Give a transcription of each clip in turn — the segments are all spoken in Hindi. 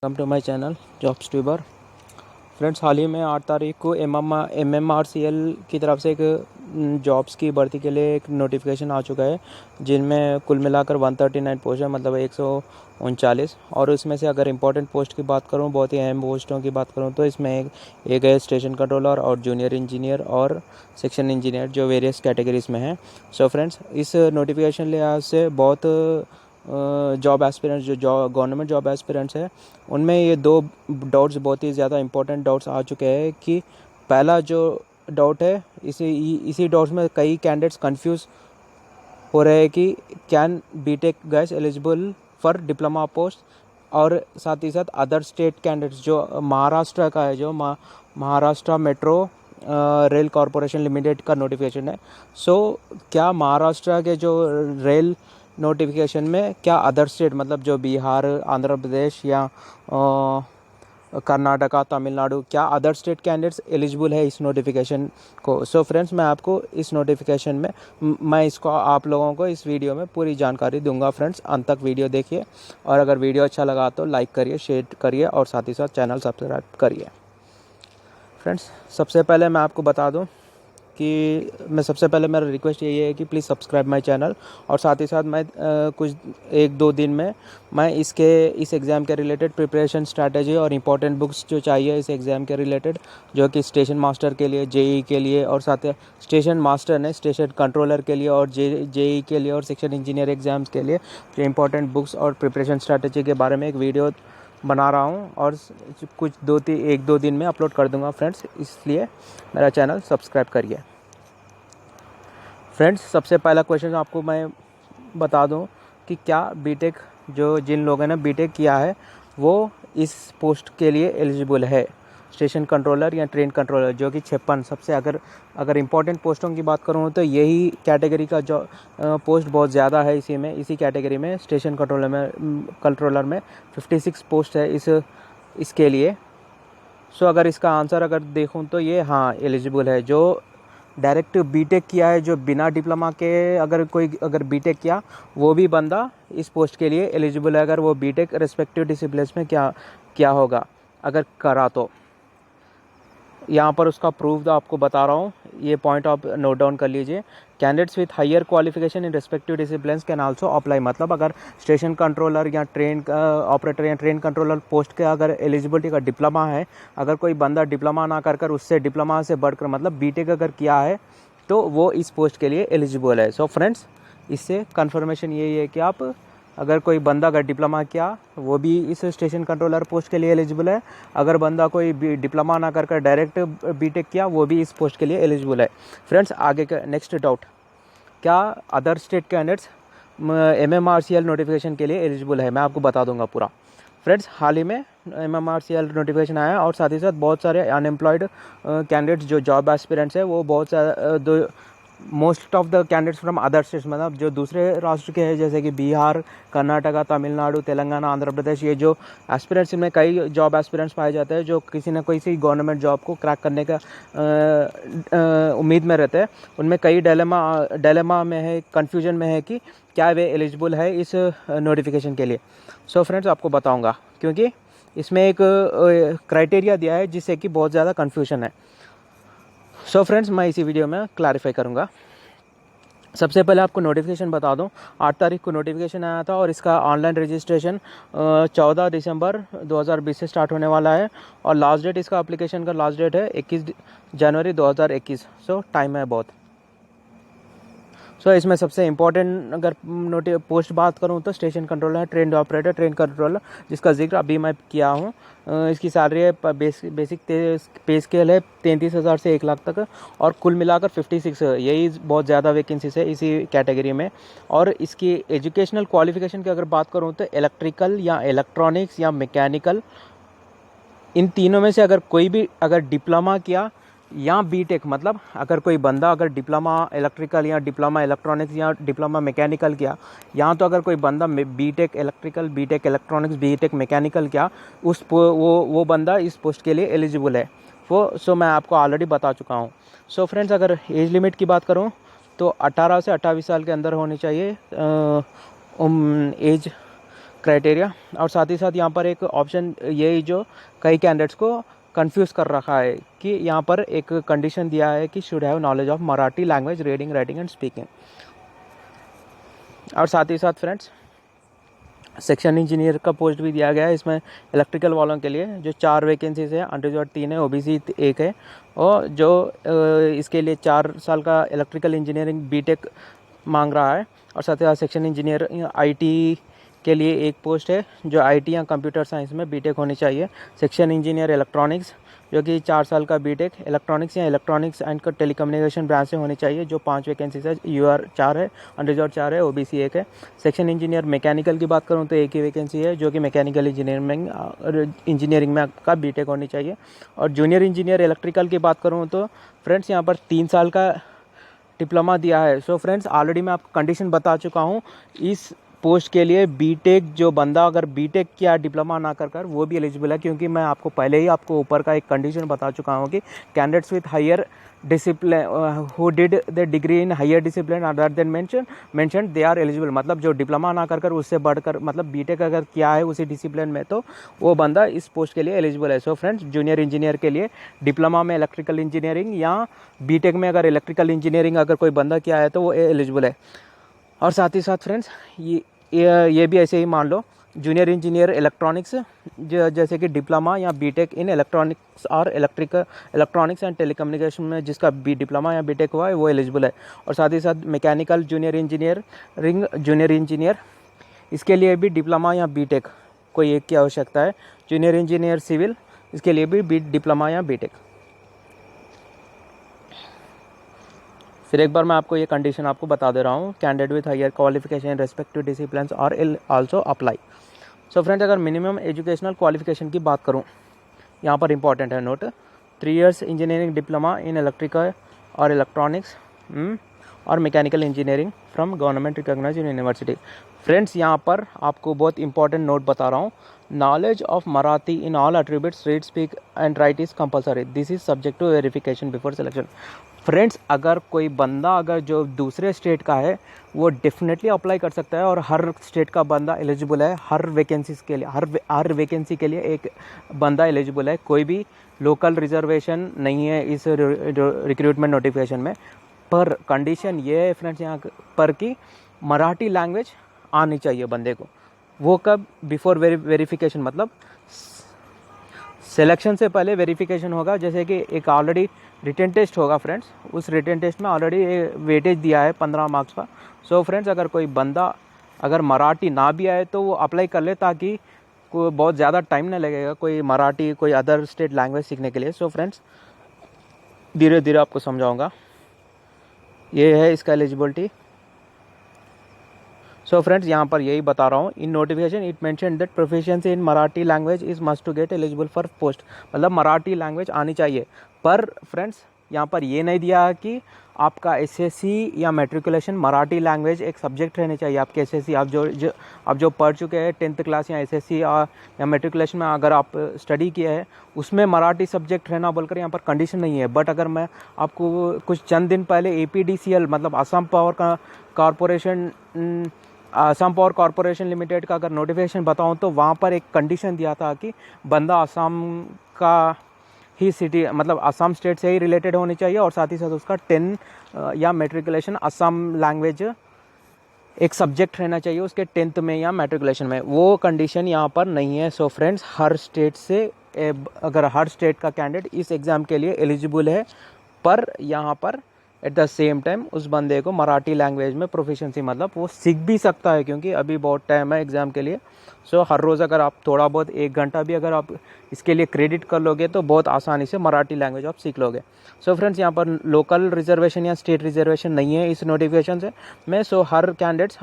Welcome to my channel Jobs Tuber. Friends, हाल ही में 8 तारीख को MMRCL की तरफ से एक जॉब्स की भर्ती के लिए एक नोटिफिकेशन आ चुका है, जिनमें कुल मिलाकर 139 पोस्ट है, मतलब 139। और उसमें से अगर इम्पोर्टेंट पोस्ट की बात करूं, बहुत ही अहम पोस्टों की बात करूं, तो इसमें एक है स्टेशन कंट्रोलर और जूनियर इंजीनियर और सेक्शन इंजीनियर, जो वेरियस कैटेगरीज में है। सो फ्रेंड्स, इस नोटिफिकेशन लिहाज से बहुत जॉब एस्पिरेंट्स जो गवर्नमेंट जॉब एस्पिरेंट्स है, उनमें ये दो डाउट्स बहुत ही ज़्यादा इंपॉर्टेंट डाउट्स आ चुके हैं। कि पहला जो डाउट है, इसी डाउट्स में कई कैंडिडेट्स कंफ्यूज हो रहे हैं कि can B Tech guys eligible for diploma post, और साथ ही साथ अदर स्टेट कैंडिडेट्स जो महाराष्ट्र का है, जो Maharashtra metro rail corporation limited का नोटिफिकेशन है। सो क्या महाराष्ट्र के जो रेल नोटिफिकेशन में क्या अदर स्टेट, मतलब जो बिहार, आंध्र प्रदेश या कर्नाटका, तमिलनाडु, क्या अदर स्टेट कैंडिडेट्स एलिजिबल है इस नोटिफिकेशन को? सो फ्रेंड्स, मैं आपको इस नोटिफिकेशन में मैं इसको आप लोगों को इस वीडियो में पूरी जानकारी दूंगा। फ्रेंड्स, अंत तक वीडियो देखिए, और अगर वीडियो अच्छा लगा तो लाइक करिए, शेयर करिए और साथ ही साथ चैनल सब्सक्राइब करिए। फ्रेंड्स, सबसे पहले मैं आपको बता दूं कि सबसे पहले मेरा रिक्वेस्ट यही है कि प्लीज़ सब्सक्राइब माय चैनल, और साथ ही साथ मैं कुछ 1-2 दिन में मैं इस एग्ज़ाम के रिलेटेड प्रिपरेशन स्ट्रैटेजी और इम्पोर्टेंट बुक्स जो चाहिए इस एग्ज़ाम के रिलेटेड, जो कि स्टेशन मास्टर के लिए, जेई के लिए, और साथ ही स्टेशन मास्टर ने स्टेशन कंट्रोलर के लिए, और जेई के लिए, और सेक्शन इंजीनियर एग्ज़ाम्स के लिए जो इम्पोर्टेंट बुक्स और प्रिपरेशन स्ट्रैटेजी के बारे में एक वीडियो बना रहा हूँ, और कुछ 1-2 दिन में अपलोड कर दूंगा। फ्रेंड्स, इसलिए मेरा चैनल सब्सक्राइब करिए। फ्रेंड्स, सबसे पहला क्वेश्चन आपको मैं बता दूं कि क्या बीटेक, जो जिन लोगों ने बीटेक किया है, वो इस पोस्ट के लिए एलिजिबल है, स्टेशन कंट्रोलर या ट्रेन कंट्रोलर, जो कि 56 सबसे अगर इम्पोर्टेंट पोस्टों की बात करूँ तो यही कैटेगरी का जो पोस्ट बहुत ज़्यादा है। इसी कैटेगरी में स्टेशन कंट्रोलर में 56 पोस्ट है इसके लिए। सो अगर इसका आंसर अगर देखूं तो ये हाँ एलिजिबल है। जो डायरेक्ट बीटेक किया है, जो बिना डिप्लोमा के अगर बीटेक किया, वो भी बंदा इस पोस्ट के लिए एलिजिबल है, अगर वो बीटेक रेस्पेक्टिव डिसिप्लिन में क्या होगा अगर करा तो। यहाँ पर उसका प्रूफ आपको बता रहा हूँ, ये पॉइंट आप नोट डाउन कर लीजिए। Candidates with higher qualification in respective disciplines can also apply, मतलब अगर स्टेशन कंट्रोलर या ट्रेन ऑपरेटर या ट्रेन कंट्रोलर पोस्ट के अगर एलिजिबिलिटी का डिप्लोमा है, अगर कोई बंदा डिप्लोमा ना कर उससे डिप्लोमा से बढ़कर मतलब बीटेक अगर किया है, तो वो इस पोस्ट के लिए एलिजिबल है। सो फ्रेंड्स, इससे कन्फर्मेशन यही है कि आप अगर कोई बंदा अगर डिप्लोमा किया, वो भी इस स्टेशन कंट्रोलर पोस्ट के लिए एलिजिबल है। अगर बंदा कोई डिप्लोमा ना कर डायरेक्ट बीटेक किया, वो भी इस पोस्ट के लिए एलिजिबल है। फ्रेंड्स, आगे का नेक्स्ट डाउट, क्या other state candidates MMRCL notification के लिए एलिजिबल है? मैं आपको बता दूंगा पूरा। फ्रेंड्स, हाल ही में MMRCL नोटिफिकेशन आया, और साथ ही साथ बहुत सारे अनएम्प्लॉयड कैंडिडेट्स जो जॉब एस्पिरेंट्स है, वो बहुत सारे most of the candidates from other states, मतलब जो दूसरे राष्ट्र के हैं, जैसे कि बिहार, कर्नाटका, तमिलनाडु, तेलंगाना, आंध्र प्रदेश, ये जो एस्पिरेंट्स में कई जॉब एस्पिरेंट्स पाए जाते हैं, जो किसी न किसी गवर्नमेंट जॉब को क्रैक करने का उम्मीद में रहते हैं। उनमें कई डायलेमा में है, कन्फ्यूजन में है कि क्या वे एलिजिबल है इस नोटिफिकेशन के लिए। सो फ्रेंड्स, आपको बताऊँगा, क्योंकि इसमें एक क्राइटेरिया दिया है जिससे कि बहुत ज़्यादा कन्फ्यूजन है। सो फ्रेंड्स, मैं इसी वीडियो में क्लैरिफाई करूंगा। सबसे पहले आपको नोटिफिकेशन बता दूं, 8 तारीख को नोटिफिकेशन आया था, और इसका ऑनलाइन रजिस्ट्रेशन 14 दिसंबर 2020 से स्टार्ट होने वाला है, और लास्ट डेट इसका एप्लीकेशन का लास्ट डेट है 21 जनवरी 2021। सो टाइम है बहुत। सो इसमें सबसे इम्पोर्टेंट अगर पोस्ट बात करूं तो स्टेशन कंट्रोलर है, ट्रेन ऑपरेटर, ट्रेन कंट्रोलर, जिसका जिक्र अभी मैं किया हूं। इसकी सैलरी है बेसिक पे स्केल है 33,000 से 1 लाख तक, और कुल मिलाकर 56 यही बहुत ज़्यादा वैकेंसीज है इसी कैटेगरी में। और इसकी एजुकेशनल क्वालिफिकेशन की अगर बात करूँ तो इलेक्ट्रिकल या इलेक्ट्रॉनिक्स या मैकेनिकल, इन तीनों में से अगर कोई भी अगर डिप्लोमा किया या बीटेक, मतलब अगर कोई बंदा अगर डिप्लोमा इलेक्ट्रिकल या डिप्लोमा इलेक्ट्रॉनिक्स या डिप्लोमा मैकेनिकल किया, या तो अगर कोई बंदा B Tech electrical, B Tech electronics, B Tech mechanical किया, वो बंदा इस पोस्ट के लिए एलिजिबल है। सो मैं आपको ऑलरेडी बता चुका हूँ। सो फ्रेंड्स, अगर एज लिमिट की बात करूँ तो 18 से 28 साल के अंदर होनी चाहिए एज क्राइटेरिया। और साथ ही साथ यहाँ पर एक ऑप्शन यही जो कई कैंडिडेट्स को कंफ्यूज कर रखा है कि यहाँ पर एक कंडीशन दिया है कि should have knowledge of Marathi language, reading, writing and speaking. और साथ ही साथ फ्रेंड्स सेक्शन इंजीनियर का पोस्ट भी दिया गया है इसमें इलेक्ट्रिकल वालों के लिए, जो 4 वैकेंसीज है, अनरिजर्व 3 है, ओबीसी 1 है। और जो इसके लिए 4 साल का इलेक्ट्रिकल इंजीनियरिंग बीटेक मांग रहा है। और साथ ही साथ सेक्शन इंजीनियर आईटी के लिए एक पोस्ट है, जो आईटी या कंप्यूटर साइंस में बीटेक होनी चाहिए। सेक्शन इंजीनियर इलेक्ट्रॉनिक्स, जो कि 4 साल का बीटेक इलेक्ट्रॉनिक्स या इलेक्ट्रॉनिक्स एंड टेलीकम्युनिकेशन ब्रांच से होनी चाहिए, जो 5 वैकेंसीज है, यूआर 4 है, अनरिजर्व 4 है, ओबीसी 1 है। सेक्शन इंजीनियर मैकेनिकल की बात करूँ तो एक ही वैकेंसी है, जो कि मैकेनिकल इंजीनियरिंग में का बीटेक होनी चाहिए। और जूनियर इंजीनियर इलेक्ट्रिकल की बात करूँ तो फ्रेंड्स यहाँ पर 3 साल का डिप्लोमा दिया है। सो फ्रेंड्स ऑलरेडी मैं आपको कंडीशन बता चुका हूँ इस पोस्ट के लिए। बीटेक जो बंदा अगर बीटेक किया डिप्लोमा ना कर वो भी एलिजिबल है, क्योंकि मैं आपको पहले ही आपको ऊपर का एक कंडीशन बता चुका हूँ कि candidates with higher discipline who did the degree in higher discipline other than mention they are eligible. मतलब जो डिप्लोमा ना कर उससे बढ़कर मतलब बीटेक अगर किया है उसी डिसिप्लिन में, तो वो बंदा इस पोस्ट के लिए एलिजिबल है। सो फ्रेंड्स जूनियर इंजीनियर के लिए डिप्लोमा में इलेक्ट्रिकल इंजीनियरिंग या बीटेक में अगर इलेक्ट्रिकल इंजीनियरिंग अगर कोई बंदा किया है तो वो एलिजिबल है। और साथ ही साथ फ्रेंड्स ये भी ऐसे ही मान लो, जूनियर इंजीनियर जैसे कि डिप्लोमा या बीटेक इन इलेक्ट्रॉनिक्स और इलेक्ट्रॉनिक्स एंड टेलीकम्युनिकेशन में जिसका डिप्लोमा या बीटेक हुआ है वो एलिजिबल है। और साथ ही साथ मैकेनिकल जूनियर इंजीनियर इसके लिए भी डिप्लोमा या बीटेक कोई एक की आवश्यकता है। जूनियर इंजीनियर सिविल इसके लिए भी डिप्लोमा या बीटेक। फिर एक बार मैं आपको ये कंडीशन आपको बता दे रहा हूँ, candidate with higher qualification respective disciplines और आल्सो अप्लाई। सो फ्रेंड्स अगर मिनिमम एजुकेशनल क्वालिफिकेशन की बात करूँ, यहाँ पर इंपॉर्टेंट है note, 3 years engineering diploma in electrical or electronics or mechanical engineering from government recognised university. Friends यहाँ पर आपको बहुत इंपॉर्टेंट नोट बता रहा हूँ, knowledge of Marathi in all attributes, read, speak and write is compulsory, this is subject to verification before selection. Friends अगर कोई बंदा अगर जो दूसरे स्टेट का है वो डेफिनेटली अप्लाई कर सकता है, और हर स्टेट का बंदा एलिजिबल है हर वैकेंसीज के लिए, हर वैकेंसी के लिए एक बंदा एलिजिबल है। कोई भी लोकल रिजर्वेशन नहीं है इस रिक्रूटमेंट नोटिफिकेशन में। पर कंडीशन ये है फ्रेंड्स यहाँ पर कि मराठी लैंग्वेज आनी चाहिए बंदे को। वो कब? बिफोर वेरिफिकेशन, मतलब सिलेक्शन से पहले वेरिफिकेशन होगा। जैसे कि एक ऑलरेडी रिटन टेस्ट होगा फ्रेंड्स, उस रिटन टेस्ट में ऑलरेडी वेटेज दिया है 15 मार्क्स का। सो फ्रेंड्स अगर कोई बंदा अगर मराठी ना भी आए तो वो अप्लाई कर ले, ताकि कोई बहुत ज़्यादा टाइम ना लगेगा कोई मराठी कोई अदर स्टेट लैंग्वेज सीखने के लिए। सो फ्रेंड्स धीरे धीरे आपको समझाऊंगा। ये है इसका एलिजिबिलिटी। सो फ्रेंड्स यहाँ पर यही बता रहा हूँ, in notification it mention that proficiency in Marathi language is must to get eligible for post, मतलब मराठी लैंग्वेज आनी चाहिए। पर फ्रेंड्स यहाँ पर ये नहीं दिया कि आपका एसएससी या मैट्रिकुलेशन मराठी लैंग्वेज एक सब्जेक्ट रहने चाहिए आपके एसएससी। आप जो पढ़ चुके हैं 10th क्लास या एसएससी या मैट्रिकुलेशन में अगर आप स्टडी किए हैं उसमें मराठी सब्जेक्ट रहना बोलकर यहाँ पर कंडीशन नहीं है। बट अगर मैं आपको कुछ चंद दिन पहले APDCL मतलब असम पावर कॉरपोरेशन लिमिटेड का अगर नोटिफिकेशन बताऊं तो वहाँ पर एक कंडीशन दिया था कि बंदा असम का ही सिटी मतलब असम स्टेट से ही रिलेटेड होनी चाहिए, और साथ ही साथ उसका 10 या मैट्रिकुलेशन असम लैंग्वेज एक सब्जेक्ट रहना चाहिए उसके 10th में या मैट्रिकुलेशन में। वो कंडीशन यहाँ पर नहीं है। सो फ्रेंड्स हर स्टेट से अगर हर स्टेट का कैंडिडेट इस एग्ज़ाम के लिए एलिजिबल है, पर यहाँ पर एट द सेम टाइम उस बंदे को मराठी लैंग्वेज में प्रोफिशिएंसी मतलब वो सीख भी सकता है, क्योंकि अभी बहुत टाइम है एग्ज़ाम के लिए। सो हर रोज़ अगर आप थोड़ा बहुत 1 घंटा भी अगर आप इसके लिए क्रेडिट कर लोगे तो बहुत आसानी से मराठी लैंग्वेज आप सीख लोगे। सो फ्रेंड्स यहाँ पर लोकल रिजर्वेशन या स्टेट रिजर्वेशन नहीं है इस नोटिफिकेशन से मैं। सो हर कैंडिडेट्स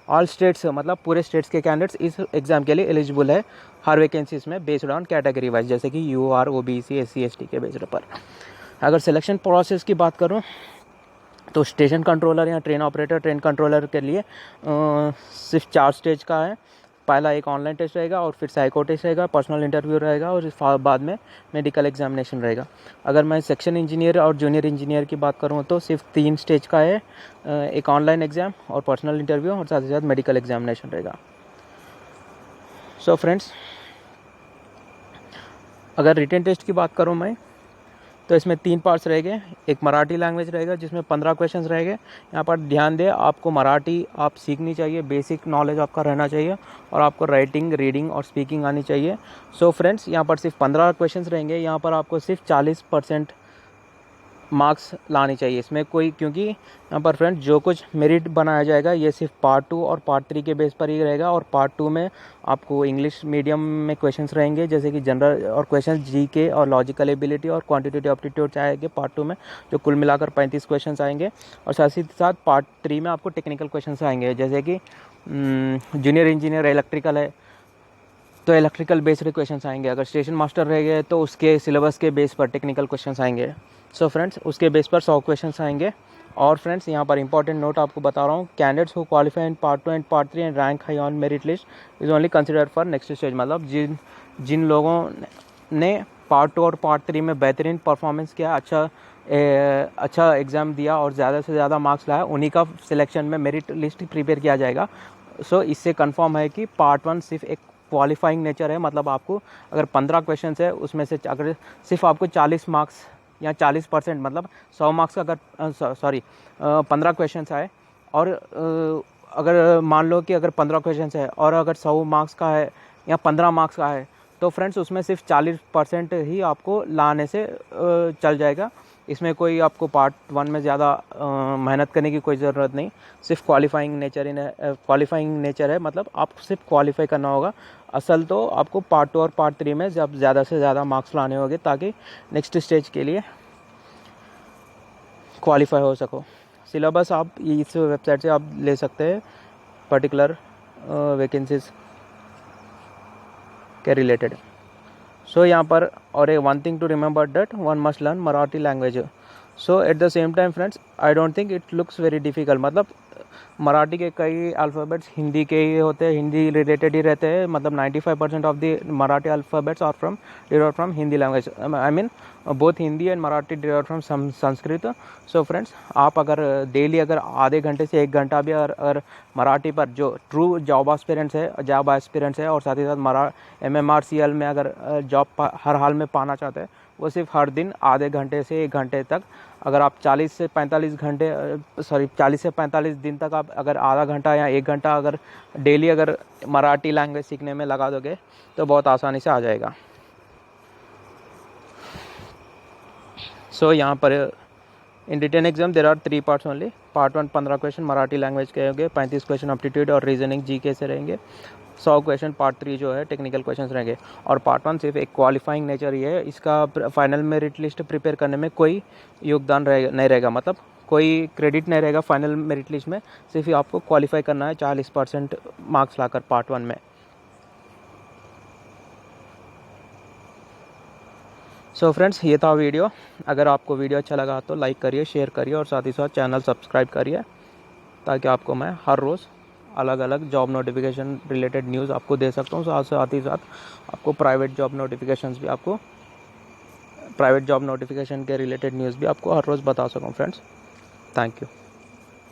ऑल स्टेट्स मतलब पूरे स्टेट्स के कैंडिडेट्स इस एग्ज़ाम के लिए एलिजिबल है हर वैकेंसीज में बेस्ड ऑन कैटेगरी वाइज, जैसे कि UR OBC SC ST के बेस्ड पर। अगर सिलेक्शन प्रोसेस की बात करूं तो स्टेशन कंट्रोलर या ट्रेन ऑपरेटर ट्रेन कंट्रोलर के लिए सिर्फ 4 स्टेज का है। पहला एक ऑनलाइन टेस्ट रहेगा, और फिर साइको टेस्ट रहेगा, पर्सनल इंटरव्यू रहेगा, और बाद में मेडिकल एग्जामिनेशन रहेगा। अगर मैं सेक्शन इंजीनियर और जूनियर इंजीनियर की बात करूं तो सिर्फ 3 स्टेज का है, एक ऑनलाइन एग्ज़ाम और पर्सनल इंटरव्यू और साथ ही साथ मेडिकल एग्जामिनेशन रहेगा। सो फ्रेंड्स, अगर रिटन टेस्ट की बात करूँ मैं, तो इसमें 3 पार्ट्स रहेंगे। एक मराठी लैंग्वेज रहेगा जिसमें 15 क्वेश्चंस रहेंगे। यहाँ पर ध्यान दें, आपको मराठी आप सीखनी चाहिए, बेसिक नॉलेज आपका रहना चाहिए, और आपको राइटिंग, रीडिंग और स्पीकिंग आनी चाहिए। सो फ्रेंड्स, यहाँ पर सिर्फ 15 क्वेश्चंस रहेंगे। यहाँ पर आपको सिर्फ 40% मार्क्स लानी चाहिए इसमें कोई, क्योंकि यहाँ पर फ्रेंड जो कुछ मेरिट बनाया जाएगा ये सिर्फ पार्ट 2 और पार्ट 3 के बेस पर ही रहेगा। और पार्ट 2 में आपको इंग्लिश मीडियम में क्वेश्चंस रहेंगे, जैसे कि जनरल और क्वेश्चन जीके और लॉजिकल एबिलिटी और क्वांटिटेटिव एप्टीट्यूड आएंगे पार्ट 2 में, जो कुल मिलाकर 35 क्वेश्चन आएंगे। और साथ ही साथ पार्ट 3 में आपको टेक्निकल क्वेश्चन आएंगे, जैसे कि जूनियर इंजीनियर इलेक्ट्रिकल है तो इलेक्ट्रिकल बेस्ड क्वेश्चंस आएंगे। अगर स्टेशन मास्टर रह गए तो उसके सिलेबस के बेस पर टेक्निकल क्वेश्चंस आएंगे। सो फ्रेंड्स, उसके बेस पर 100 क्वेश्चंस आएंगे। और फ्रेंड्स, यहाँ पर इंपॉर्टेंट नोट आपको बता रहा हूँ, candidates who qualify in part 2 and part 3 and rank high on merit list is only considered for next stage. मतलब जिन लोगों ने पार्ट 2 और पार्ट 3 में बेहतरीन परफॉर्मेंस किया, अच्छा एग्ज़ाम दिया और ज़्यादा से ज़्यादा मार्क्स लाया, उन्हीं का सिलेक्शन में मेरिट लिस्ट प्रिपेयर किया जाएगा। सो इससे कंफर्म है कि पार्ट 1 सिर्फ एक क्वालिफाइंग नेचर है। मतलब आपको अगर 15 क्वेश्चन है, उसमें से अगर सिर्फ आपको 40 मार्क्स या 40%, मतलब 100 मार्क्स का अगर 15 क्वेश्चन आए, और अगर मान लो कि अगर 15 क्वेश्चन है और अगर 100 मार्क्स का है या 15 मार्क्स का है, तो फ्रेंड्स उसमें सिर्फ 40% ही आपको लाने से चल जाएगा। इसमें कोई आपको पार्ट 1 में ज़्यादा मेहनत करने की कोई ज़रूरत नहीं। सिर्फ क्वालिफाइंग नेचर है, मतलब आपको सिर्फ क्वालिफाई करना होगा। असल तो आपको पार्ट 2 और पार्ट 3 में जब ज़्यादा से ज़्यादा मार्क्स लाने होंगे, ताकि नेक्स्ट स्टेज के लिए क्वालिफाई हो सको। सिलेबस आप इस वेबसाइट से आप ले सकते हैं, पर्टिकुलर वैकेंसीज के रिलेटेड। सो यहाँ पर और एक one thing to remember that one must learn Marathi language. So at the same time friends, I don't think it looks very difficult. मतलब मराठी के कई अल्फ़ाबेट्स हिंदी के ही होते हैं, हिंदी रिलेटेड ही रहते हैं। मतलब 95% of the Marathi alphabets are derived from Hindi language. I mean both Hindi and Marathi derived from Sanskrit. So friends, आप अगर डेली अगर आधे घंटे से 1 घंटा भी अगर मराठी पर, जो ट्रू जॉब एस्पिरेंट्स है और साथ ही साथ MMRCL में अगर जॉब हर हाल में पाना चाहते हैं, वो सिर्फ हर दिन आधे घंटे से 1 घंटे तक, अगर आप 40 से 45 दिन तक आप अगर आधा घंटा या 1 घंटा अगर डेली अगर मराठी लैंग्वेज सीखने में लगा दोगे, तो बहुत आसानी से आ जाएगा। सो यहाँ पर in written exam there are 3 parts only. Part 1 15 question Marathi language के होंगे, 35 क्वेश्चन एप्टीट्यूड और रीजनिंग जीके से रहेंगे, 100 क्वेश्चन पार्ट 3 जो है टेक्निकल क्वेश्चन रहेंगे। और पार्ट 1 सिर्फ एक क्वालिफाइंग नेचर ही है, इसका फाइनल मेरिट लिस्ट प्रिपेयर करने में कोई योगदान नहीं रहेगा, मतलब कोई क्रेडिट नहीं रहेगा फाइनल मेरिट लिस्ट में। सिर्फ ही आपको क्वालिफाई करना है 40% मार्क्स लाकर पार्ट 1 में। सो फ्रेंड्स, ये था वीडियो। अगर आपको वीडियो अच्छा लगा तो लाइक करिए, शेयर करिए और साथ ही साथ चैनल सब्सक्राइब करिए, ताकि आपको मैं हर रोज़ अलग अलग जॉब नोटिफिकेशन रिलेटेड न्यूज़ आपको दे सकता हूँ। साथ ही साथ आपको प्राइवेट जॉब नोटिफिकेशन के रिलेटेड न्यूज़ भी आपको हर रोज़ बता सकूँ फ्रेंड्स। Thank you.